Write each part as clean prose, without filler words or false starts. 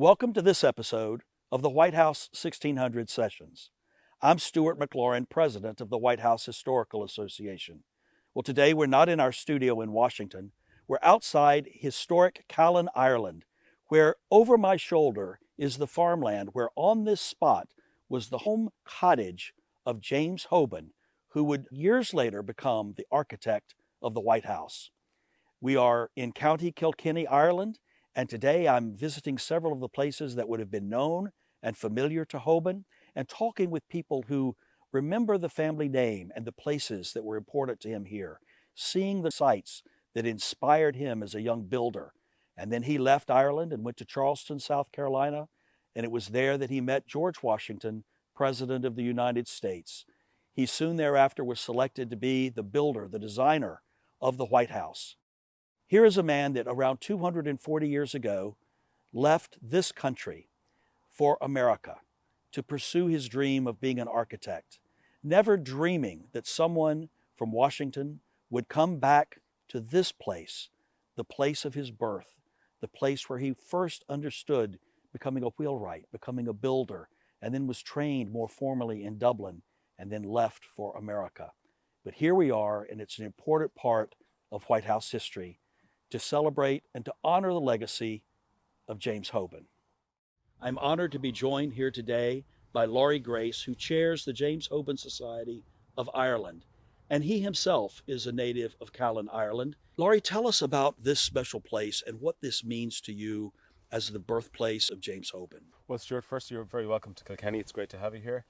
Welcome to this episode of the White House 1600 Sessions. I'm Stuart McLaurin, president of the White House Historical Association. Well, today we're not in our studio in Washington. We're outside historic Callan, Ireland, where over my shoulder is the farmland where on this spot was the home cottage of James Hoban, who would years later become the architect of the White House. We are in County Kilkenny, Ireland, and today I'm visiting several of the places that would have been known and familiar to Hoban and talking with people who remember the family name and the places that were important to him here, seeing the sites that inspired him as a young builder. And then he left Ireland and went to Charleston, South Carolina, and it was there that he met George Washington, President of the United States. He soon thereafter was selected to be the builder, the designer of the White House. Here is a man that around 240 years ago left this country for America to pursue his dream of being an architect, never dreaming that someone from Washington would come back to this place, the place of his birth, the place where he first understood becoming a wheelwright, becoming a builder, and then was trained more formally in Dublin, and then left for America. But here we are, and it's an important part of White House history to celebrate and to honor the legacy of James Hoban. I'm honored to be joined here today by Laurie Grace, who chairs the James Hoban Society of Ireland, and he himself is a native of Callan, Ireland. Laurie, tell us about this special place and what this means to you as the birthplace of James Hoban. Well, Stuart, first, you're very welcome to Kilkenny. It's great to have you here.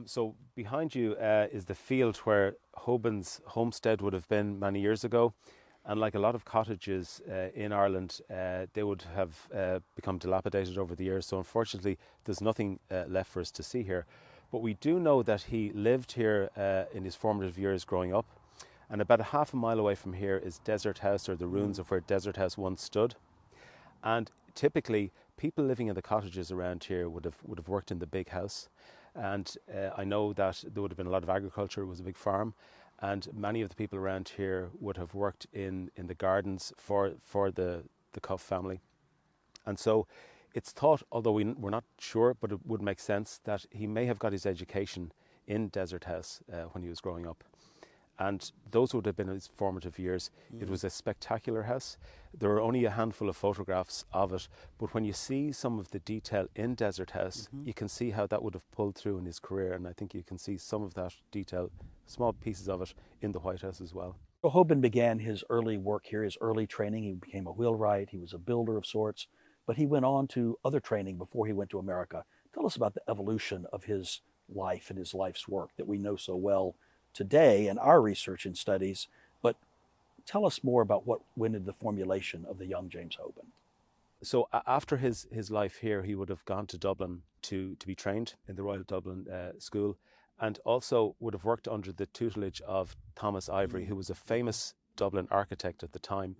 So behind you is the field where Hoban's homestead would have been many years ago. And like a lot of cottages in Ireland, they would have become dilapidated over the years. So unfortunately, there's nothing left for us to see here. But we do know that he lived here in his formative years growing up. And about a half a mile away from here is Desert House, or the ruins of where Desert House once stood. And typically, people living in the cottages around here would have worked in the big house. And I know that there would have been a lot of agriculture. It was a big farm. And many of the people around here would have worked in the gardens for the Cuff family. And so it's thought, although we're not sure, but it would make sense, that he may have got his education in Desert House when he was growing up. And those would have been his formative years. It was a spectacular house. There are only a handful of photographs of it, but when you see some of the detail in Desert House, you can see how that would have pulled through in his career. And I think you can see some of that detail, small pieces of it, in the White House as well. So Hoban began his early work here, his early training. He became a wheelwright. He was a builder of sorts, but he went on to other training before he went to America. Tell us about the evolution of his life and his life's work that we know so well today in our research and studies, but tell us more about what went into the formulation of the young James Hoban. So after his life here, he would have gone to Dublin to be trained in the Royal Dublin School, and also would have worked under the tutelage of Thomas Ivory, who was a famous Dublin architect at the time.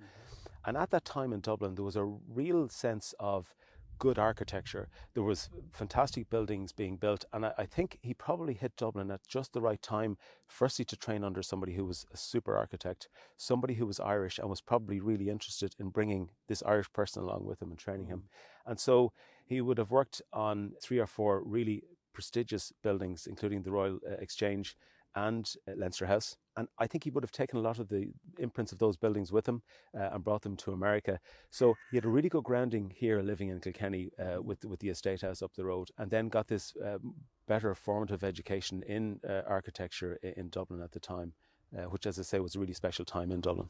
And at that time in Dublin, there was a real sense of good architecture. There was fantastic buildings being built, and I think he probably hit Dublin at just the right time, firstly to train under somebody who was a super architect, somebody who was Irish and was probably really interested in bringing this Irish person along with him and training him. And so he would have worked on 3 or 4 really prestigious buildings, including the Royal Exchange and Leinster House. And I think he would have taken a lot of the imprints of those buildings with him and brought them to America. So he had a really good grounding here living in Kilkenny with the estate house up the road, and then got this better formative education in architecture in Dublin at the time, which, as I say, was a really special time in Dublin.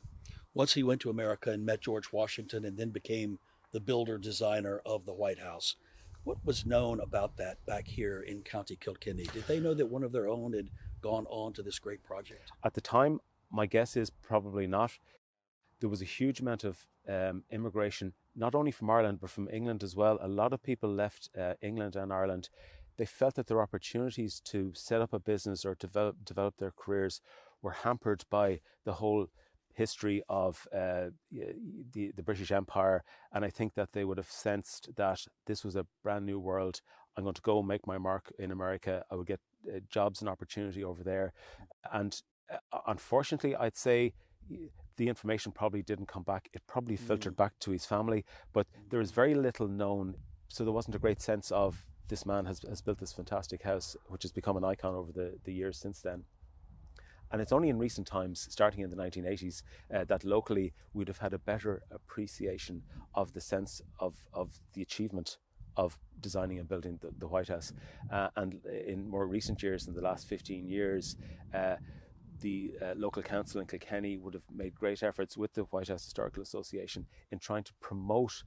Once he went to America and met George Washington and then became the builder designer of the White House, what was known about that back here in County Kilkenny? Did they know that one of their own had gone on to this great project? At the time, my guess is probably not. There was a huge amount of immigration, not only from Ireland, but from England as well. A lot of people left England and Ireland. They felt that their opportunities to set up a business or develop their careers were hampered by the whole history of the British Empire. And I think that they would have sensed that this was a brand new world. I'm going to go make my mark in America. I would get jobs and opportunity over there. And unfortunately, I'd say the information probably didn't come back. It probably filtered back to his family, but there is very little known So there wasn't a great sense of this man has built this fantastic house, which has become an icon over the years since then. And it's only in recent times, starting in the 1980s, that locally we'd have had a better appreciation of the sense of the achievement of designing and building the White House. And in more recent years, in the last 15 years, the local council in Kilkenny would have made great efforts with the White House Historical Association in trying to promote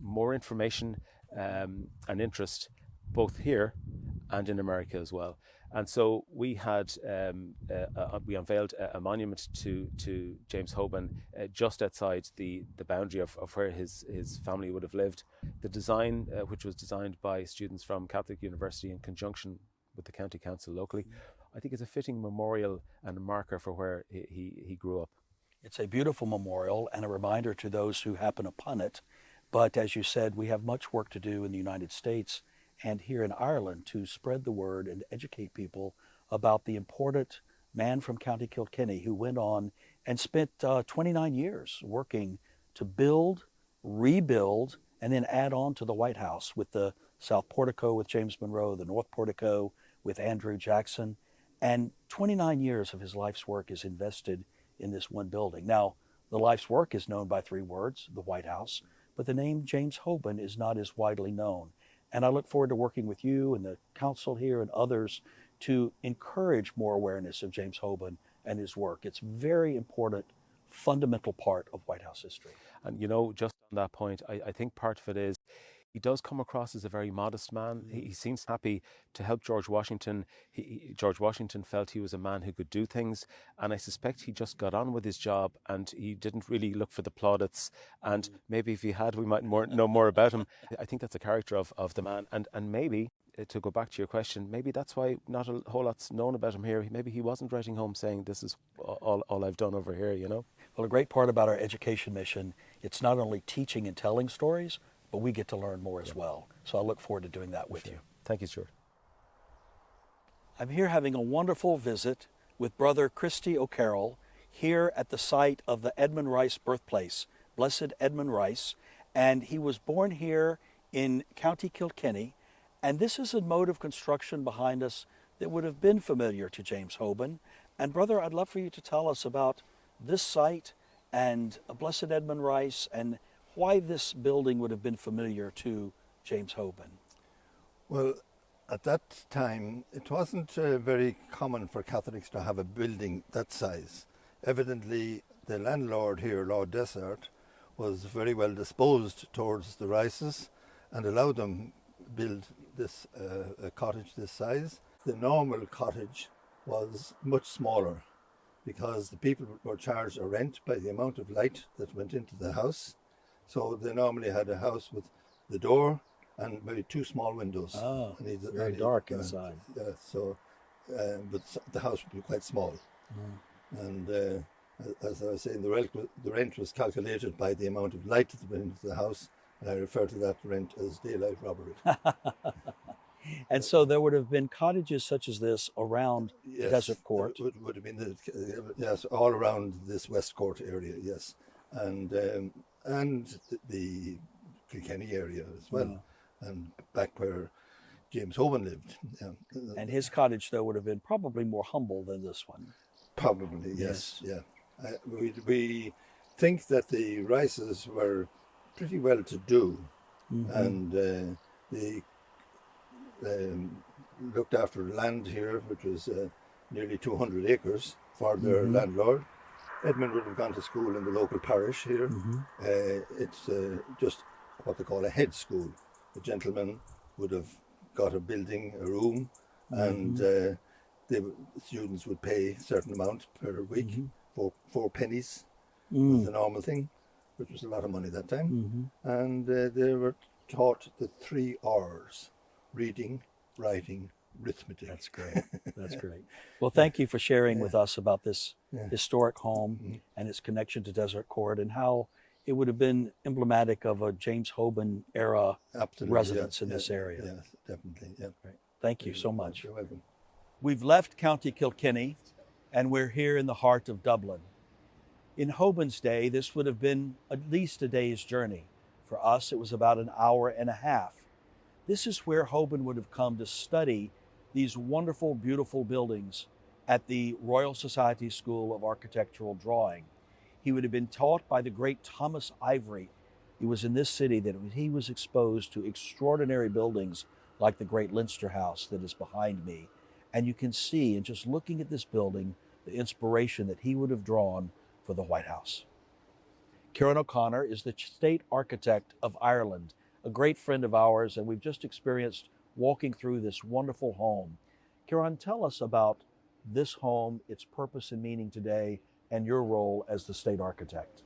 more information and interest both here and in America as well. And so we had we unveiled a monument to James Hoban just outside the boundary of where his family would have lived. The design, which was designed by students from Catholic University in conjunction with the county council locally, I think is a fitting memorial and a marker for where he grew up. It's a beautiful memorial and a reminder to those who happen upon it. But as you said, we have much work to do in the United States and here in Ireland to spread the word and educate people about the important man from County Kilkenny who went on and spent 29 years working to build, rebuild, and then add on to the White House with the South Portico with James Monroe, the North Portico with Andrew Jackson. And 29 years of his life's work is invested in this one building. Now, the life's work is known by 3 words, the White House, but the name James Hoban is not as widely known. And I look forward to working with you and the council here and others to encourage more awareness of James Hoban and his work. It's a very important, fundamental part of White House history. And you know, just on that point, I think part of it is he does come across as a very modest man. He seems happy to help George Washington. George Washington felt he was a man who could do things, and I suspect he just got on with his job and he didn't really look for the plaudits. And maybe if he had, we might know more about him. I think that's a character of the man. And maybe, to go back to your question, maybe that's why not a whole lot's known about him here. Maybe he wasn't writing home saying, this is all I've done over here, you know? Well, a great part about our education mission, it's not only teaching and telling stories, but we get to learn more as well. So I look forward to doing that with you. Thank you, Stuart. I'm here having a wonderful visit with Brother Christy O'Carroll here at the site of the Edmund Rice birthplace, Blessed Edmund Rice. And he was born here in County Kilkenny. And this is a mode of construction behind us that would have been familiar to James Hoban. And brother, I'd love for you to tell us about this site and Blessed Edmund Rice and why this building would have been familiar to James Hoban. Well, at that time, it wasn't very common for Catholics to have a building that size. Evidently, the landlord here, Lord Desart, was very well disposed towards the Rices and allowed them build this a cottage this size. The normal cottage was much smaller because the people were charged a rent by the amount of light that went into the house. So they normally had a house with the door and maybe 2 small windows. Oh, very dark inside. Yeah, so, but the house would be quite small. And as I was saying, the rent was calculated by the amount of light that went into the house, and I refer to that rent as daylight robbery. And so there would have been cottages such as this around Desert Court. It would have been, yes, all around this West Court area, yes. And the Kilkenny area as well, and back where James Hoban lived. Yeah. And his cottage, though, would have been probably more humble than this one. Probably, yes. Yeah. We think that the Rices were pretty well to do, and they looked after land here, which was nearly 200 acres for their landlord. Edmund would have gone to school in the local parish here. It's just what they call a head school. The gentleman would have got a building, a room, and the students would pay a certain amount per week, 4 pennies was the normal thing, which was a lot of money that time. And they were taught the 3 R's: reading, writing, arithmetic. That's great. That's great. Well, thank you for sharing with us about this historic home and its connection to Desert Court and how it would have been emblematic of a James Hoban era residence in this area. Yes, definitely. Yeah. Right. Thank you so much. You're welcome. We've left County Kilkenny and we're here in the heart of Dublin. In Hoban's day, this would have been at least a day's journey For us, it was about an hour and a half. This is where Hoban would have come to study these wonderful, beautiful buildings at the Royal Society School of Architectural Drawing. He would have been taught by the great Thomas Ivory. It was in this city that he was exposed to extraordinary buildings like the great Leinster House that is behind me. And you can see, in just looking at this building, the inspiration that he would have drawn for the White House. Kieran O'Connor is the state architect of Ireland, a great friend of ours, and we've just experienced walking through this wonderful home. Kieran, tell us about this home, its purpose and meaning today, and your role as the state architect.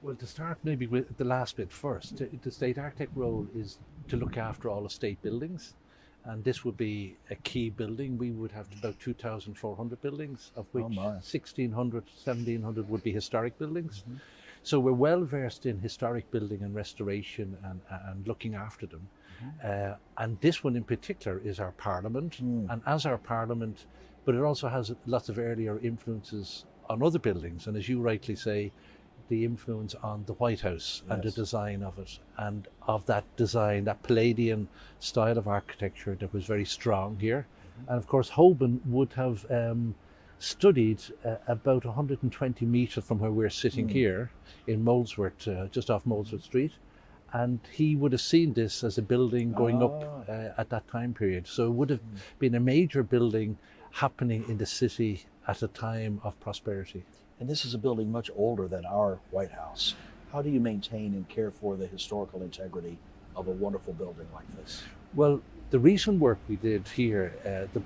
Well, to start maybe with the last bit first, the state architect role is to look after all the state buildings, and this would be a key building. We would have about 2,400 buildings, of which 1,600, 1,700 would be historic buildings. Mm-hmm. So we're well versed in historic building and restoration and looking after them. Mm-hmm. And this one in particular is our parliament, and as our parliament, but it also has lots of earlier influences on other buildings, and as you rightly say, the influence on the White House and the design of it, and of that design, that Palladian style of architecture that was very strong here. And of course, Hoban would have studied about 120 metres from where we're sitting here in Molesworth, just off Molesworth Street. And he would have seen this as a building going up at that time period. So it would have been a major building happening in the city at a time of prosperity. And this is a building much older than our White House. How do you maintain and care for the historical integrity of a wonderful building like this? Well, the recent work we did here, the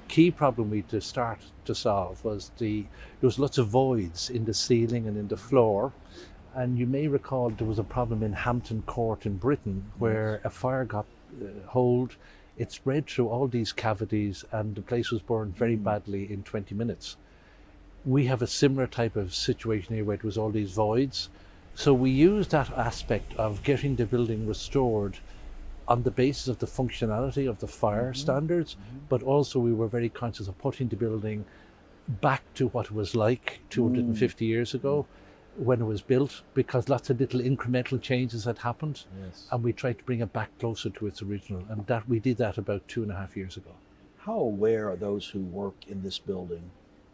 key problem we had to start to solve was there was lots of voids in the ceiling and in the floor. And you may recall there was a problem in Hampton Court in Britain where a fire got hold. It spread through all these cavities and the place was burned very badly in 20 minutes. We have a similar type of situation here where it was all these voids. So we used that aspect of getting the building restored on the basis of the functionality of the fire standards, but also we were very conscious of putting the building back to what it was like 250 years ago when it was built, because lots of little incremental changes had happened, and we tried to bring it back closer to its original, and that we did that about 2.5 years ago. How aware are those who work in this building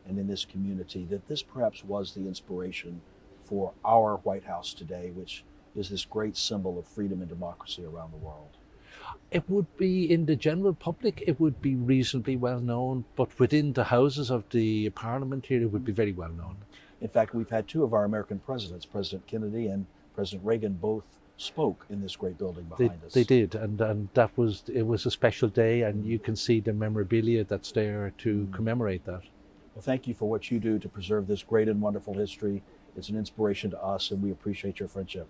and in this community that this perhaps was the inspiration for our White House today, which is this great symbol of freedom and democracy around the world? It would be, in the general public, it would be reasonably well known, but within the houses of the parliament here, it would be very well known. In fact, we've had two of our American presidents, President Kennedy and President Reagan, both spoke in this great building behind us. They did, and it was a special day, and you can see the memorabilia that's there to commemorate that. Well, thank you for what you do to preserve this great and wonderful history. It's an inspiration to us, and we appreciate your friendship.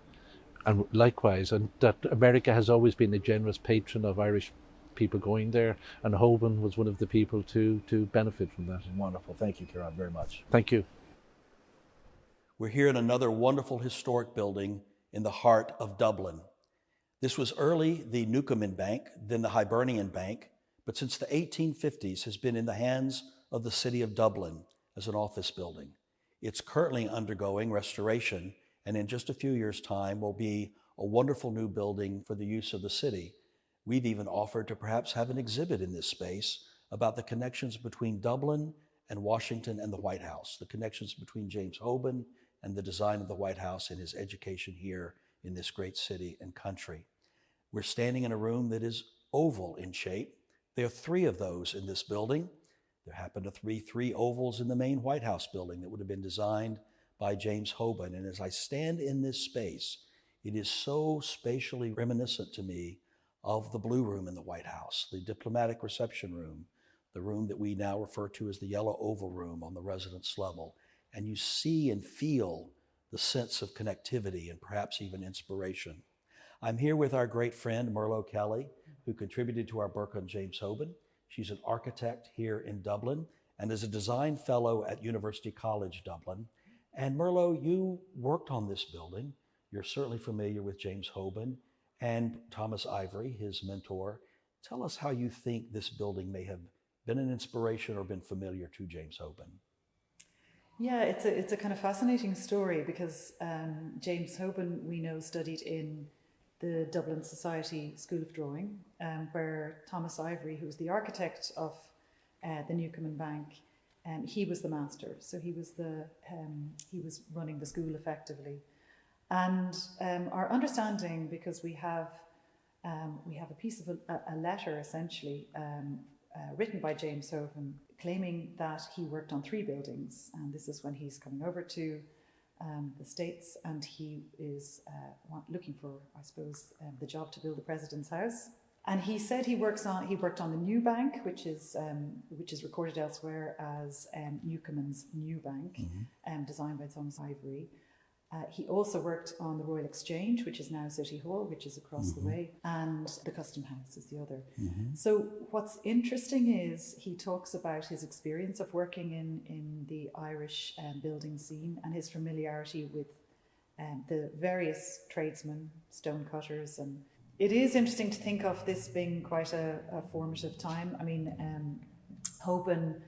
And likewise, and that America has always been a generous patron of Irish people going there, and Hoban was one of the people to benefit from that. Wonderful. Thank you, Kieran, very much. Thank you. We're here in another wonderful historic building in the heart of Dublin. This was early the Newcomen Bank, then the Hibernian Bank, but since the 1850s has been in the hands of the city of Dublin as an office building. It's currently undergoing restoration, and in just a few years' time will be a wonderful new building for the use of the city. We've even offered to perhaps have an exhibit in this space about the connections between Dublin and Washington and the White House, the connections between James Hoban and the design of the White House and his education here in this great city and country. We're standing in a room that is oval in shape. There are 3 of those in this building. There happen to be 3 ovals in the main White House building that would have been designed by James Hoban. And as I stand in this space, it is so spatially reminiscent to me of the Blue Room in the White House, the diplomatic reception room, the room that we now refer to as the Yellow Oval Room on the residence level. And you see and feel the sense of connectivity and perhaps even inspiration. I'm here with our great friend, Merlo Kelly, who contributed to our book on James Hoban. She's an architect here in Dublin and is a design fellow at University College Dublin. And Merlo, you worked on this building. You're certainly familiar with James Hoban and Thomas Ivory, his mentor. Tell us how you think this building may have been an inspiration or been familiar to James Hoban. Yeah, it's a kind of fascinating story because James Hoban, we know, studied in the Dublin Society School of Drawing, where Thomas Ivory, who was the architect of the Newcomen Bank, he was the master. So he was running the school effectively. And our understanding, because we have a piece of a letter essentially written by James Hoban, claiming that he worked on 3 buildings, and this is when he's coming over to the States, and he is looking for, I suppose, the job to build the President's House. And he said he worked on the New Bank, which is recorded elsewhere as Newcomen's New Bank, designed by Thomas Ivory. He also worked on the Royal Exchange, which is now City Hall, which is across the way, and the Custom House is the other. So what's interesting is he talks about his experience of working in the Irish building scene and his familiarity with the various tradesmen, stonecutters, and it is interesting to think of this being quite a formative time. I mean, Hoban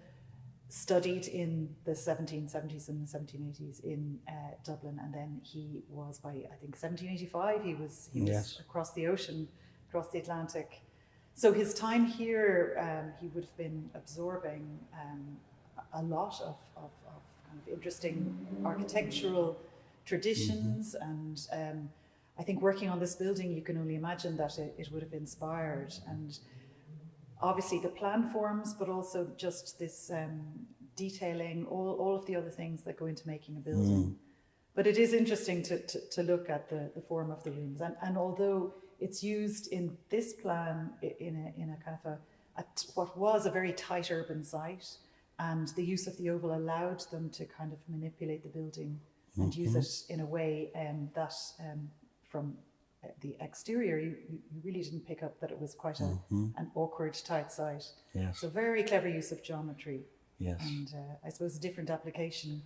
studied in the 1770s and the 1780s in Dublin, and then he was, by I think 1785, he was across the ocean, across the Atlantic. So his time here, he would have been absorbing a lot of kind of interesting architectural traditions, and I think working on this building, you can only imagine that it would have inspired, and obviously the plan forms, but also just this detailing, all of the other things that go into making a building. But it is interesting to look at the form of the rooms, and although it's used in this plan in a kind of what was a very tight urban site, and the use of the oval allowed them to kind of manipulate the building and use it in a way that from the exterior, you really didn't pick up that it was quite an awkward, tight site. Yes. So very clever use of geometry. Yes. And I suppose a different application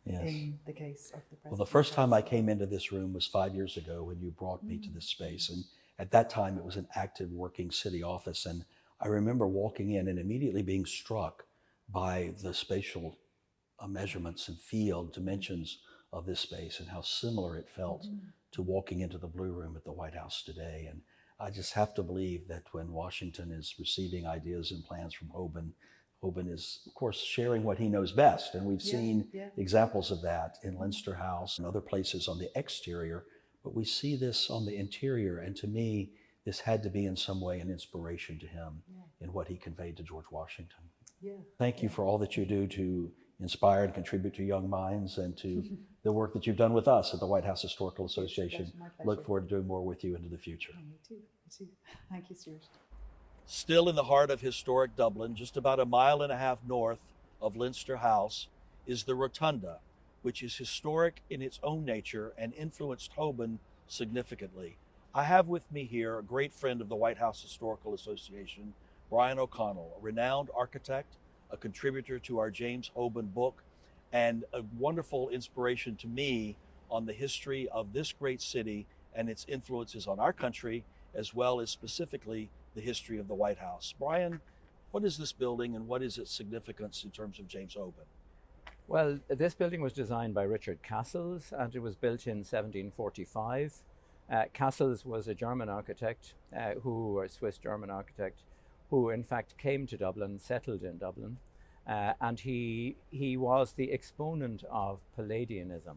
in the case of the President's Well, the first time I House. came into this room was 5 years ago when you brought me to this space. And at that time, it was an active working city office. And I remember walking in and immediately being struck by the spatial measurements and field dimensions of this space and how similar it felt to walking into the Blue Room at the White House today. And I just have to believe that when Washington is receiving ideas and plans from Hoban, Hoban is, of course, sharing what he knows best. And we've seen examples of that in Leinster House and other places on the exterior, but we see this on the interior. And to me, this had to be in some way an inspiration to him in what he conveyed to George Washington. Thank you for all that you do to inspire and contribute to young minds and to the work that you've done with us at the White House Historical Association. My pleasure. Look forward to doing more with you into the future. Me too. Thank you, Stuart. Still in the heart of historic Dublin, just about a mile and a half north of Leinster House, is the Rotunda, which is historic in its own nature and influenced Hoban significantly. I have with me here a great friend of the White House Historical Association, Brian O'Connell, a renowned architect, a contributor to our James Hoban book, and a wonderful inspiration to me on the history of this great city and its influences on our country, as well as specifically the history of the White House. Brian, what is this building and what is its significance in terms of James Hoban? Well, this building was designed by Richard Cassels and it was built in 1745. Cassels was a German architect, a Swiss-German architect, who in fact came to Dublin, settled in Dublin, and he was the exponent of Palladianism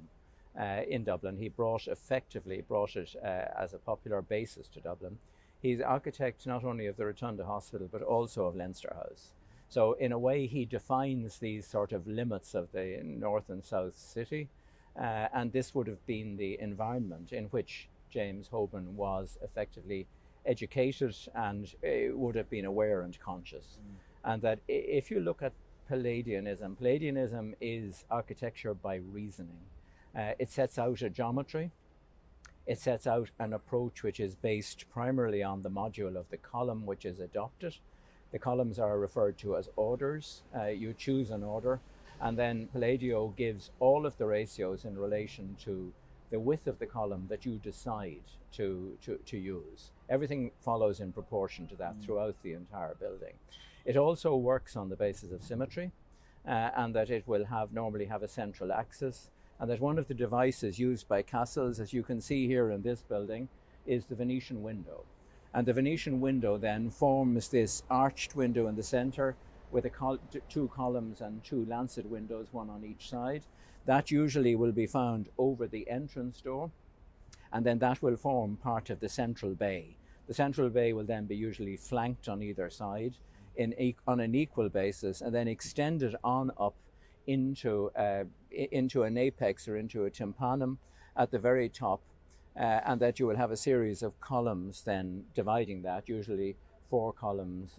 in Dublin. He brought it as a popular basis to Dublin. He's architect not only of the Rotunda Hospital, but also of Leinster House. So in a way, he defines these sort of limits of the north and south city, and this would have been the environment in which James Hoban was effectively educated and would have been aware and conscious. And that if you look at Palladianism is architecture by reasoning. It sets out a geometry. It sets out an approach which is based primarily on the module of the column which is adopted. The columns are referred to as orders. You choose an order, and then Palladio gives all of the ratios in relation to the width of the column that you decide to use. Everything follows in proportion to that throughout the entire building. It also works on the basis of symmetry, and that it will normally have a central axis, and that one of the devices used by Cassels, as you can see here in this building, is the Venetian window. And the Venetian window then forms this arched window in the centre with two columns and two lancet windows, one on each side. That usually will be found over the entrance door, and then that will form part of the central bay. The central bay will then be usually flanked on either side on an equal basis, and then extended on up into an apex or into a tympanum at the very top, and that you will have a series of columns then dividing that, usually 4 columns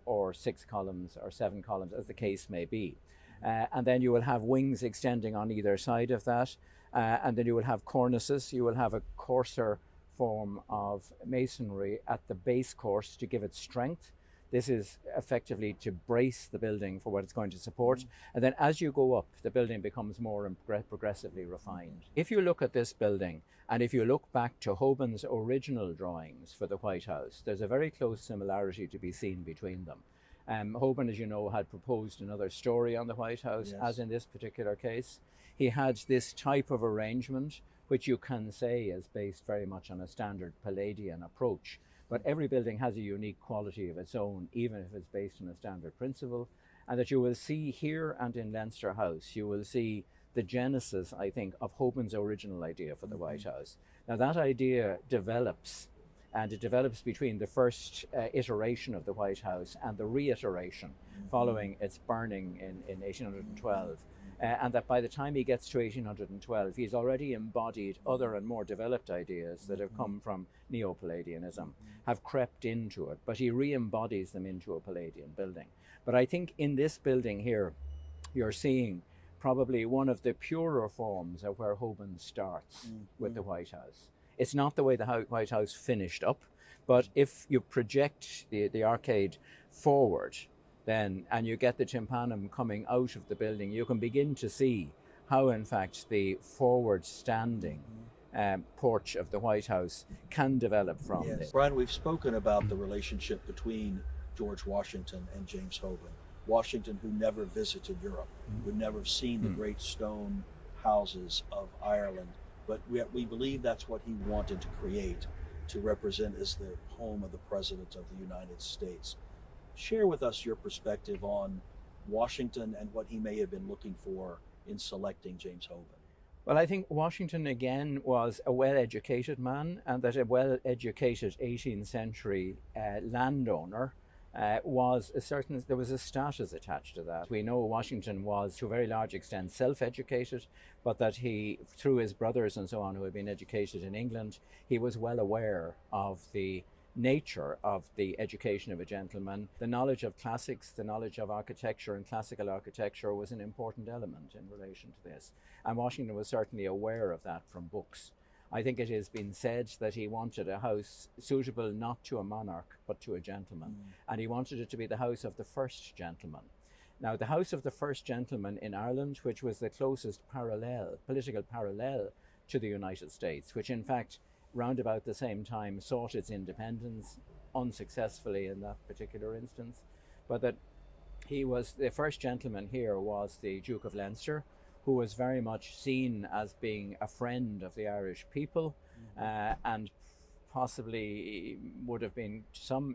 or 6 columns or 7 columns, as the case may be. And then you will have wings extending on either side of that, and then you will have cornices. You will have a coarser form of masonry at the base course to give it strength. This is effectively to brace the building for what it's going to support. And then as you go up, the building becomes more and progressively refined. If you look at this building, and if you look back to Hoban's original drawings for the White House, there's a very close similarity to be seen between them. Hoban, as you know, had proposed another story on the White House, as in this particular case. He had this type of arrangement, which you can say is based very much on a standard Palladian approach. But every building has a unique quality of its own, even if it's based on a standard principle. And that you will see here and in Leinster House, you will see the genesis, I think, of Hoban's original idea for the White House. Now that idea develops, and it develops between the first iteration of the White House and the reiteration following its burning in 1812. And that by the time he gets to 1812, he's already embodied other and more developed ideas that have come from Neo-Palladianism, have crept into it, but he re-embodies them into a Palladian building. But I think in this building here, you're seeing probably one of the purer forms of where Hoban starts with the White House. It's not the way the White House finished up, but if you project the arcade forward, then, and you get the tympanum coming out of the building, you can begin to see how, in fact, the forward-standing porch of the White House can develop from this. Brian, we've spoken about the relationship between George Washington and James Hoban. Washington, who never visited Europe, who never seen the great stone houses of Ireland, but we believe that's what he wanted to create, to represent as the home of the President of the United States. Share with us your perspective on Washington and what he may have been looking for in selecting James Hoban. Well, I think Washington, again, was a well-educated man, and that a well-educated 18th century landowner there was a status attached to that. We know Washington was, to a very large extent, self-educated, but that he, through his brothers and so on, who had been educated in England, he was well aware of the nature of the education of a gentleman. The knowledge of classics, the knowledge of architecture and classical architecture was an important element in relation to this. And Washington was certainly aware of that from books. I think it has been said that he wanted a house suitable not to a monarch, but to a gentleman. And he wanted it to be the house of the first gentleman. Now, the house of the first gentleman in Ireland, which was the closest political parallel to the United States, which in fact, round about the same time, sought its independence, unsuccessfully in that particular instance, but that he was, the first gentleman here was the Duke of Leinster, who was very much seen as being a friend of the Irish people, and possibly would have been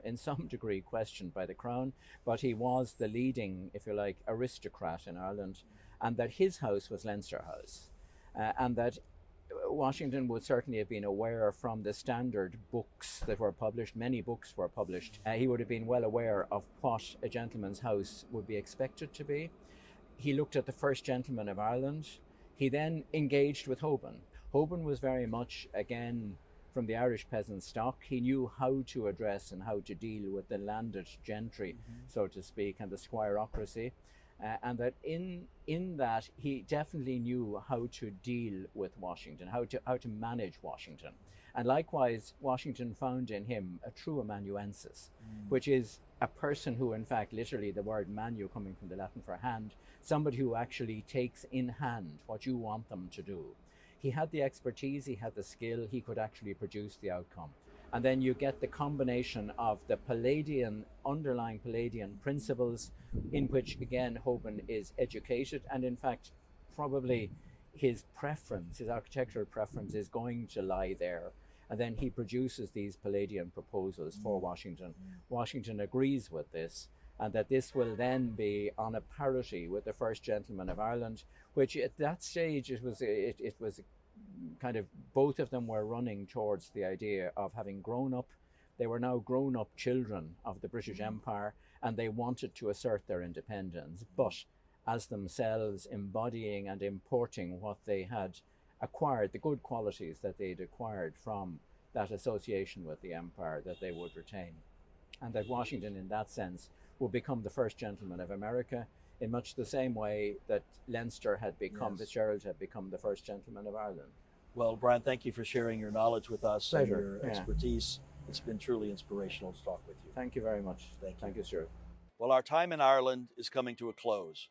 in some degree questioned by the Crown, but he was the leading, if you like, aristocrat in Ireland, and that his house was Leinster House, and that Washington would certainly have been aware from the standard books that were published, many books were published, he would have been well aware of what a gentleman's house would be expected to be. He looked at the first gentleman of Ireland. He then engaged with Hoban. Hoban was very much, again, from the Irish peasant stock. He knew how to address and how to deal with the landed gentry, so to speak, and the squireocracy. And that in that he definitely knew how to deal with Washington, how to manage Washington. And likewise, Washington found in him a true amanuensis, which is a person who, in fact, literally the word manu coming from the Latin for hand, somebody who actually takes in hand what you want them to do. He had the expertise, he had the skill, he could actually produce the outcome. And then you get the combination of the underlying Palladian principles, in which, again, Hoban is educated, and in fact, probably his architectural preference is going to lie there. And then he produces these Palladian proposals for Washington. Washington agrees with this, and that this will then be on a parity with the First Gentleman of Ireland, which at that stage it was kind of, both of them were running towards the idea of having grown up. They were now grown up children of the British Empire, and they wanted to assert their independence, but as themselves embodying and importing what they had acquired, the good qualities that they'd acquired from that association with the empire, that they would retain. And that Washington, in that sense, would become the First Gentleman of America, in much the same way that Leinster had become, Fitzgerald had become the First Gentleman of Ireland. Well, Brian, thank you for sharing your knowledge with us and Pleasure. your Yeah. expertise. It's been truly inspirational to talk with you. Thank you very much. Thank you. Stuart. Well, our time in Ireland is coming to a close.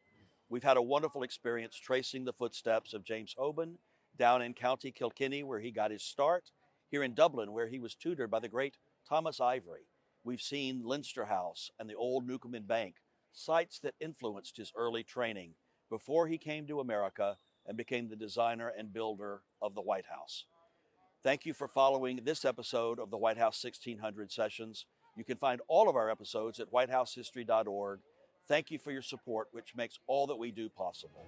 We've had a wonderful experience tracing the footsteps of James Hoban down in County Kilkenny, where he got his start, here in Dublin, where he was tutored by the great Thomas Ivory. We've seen Leinster House and the old Newcomen Bank, sites that influenced his early training before he came to America and became the designer and builder of the White House. Thank you for following this episode of the White House 1600 Sessions. You can find all of our episodes at whitehousehistory.org. Thank you for your support, which makes all that we do possible.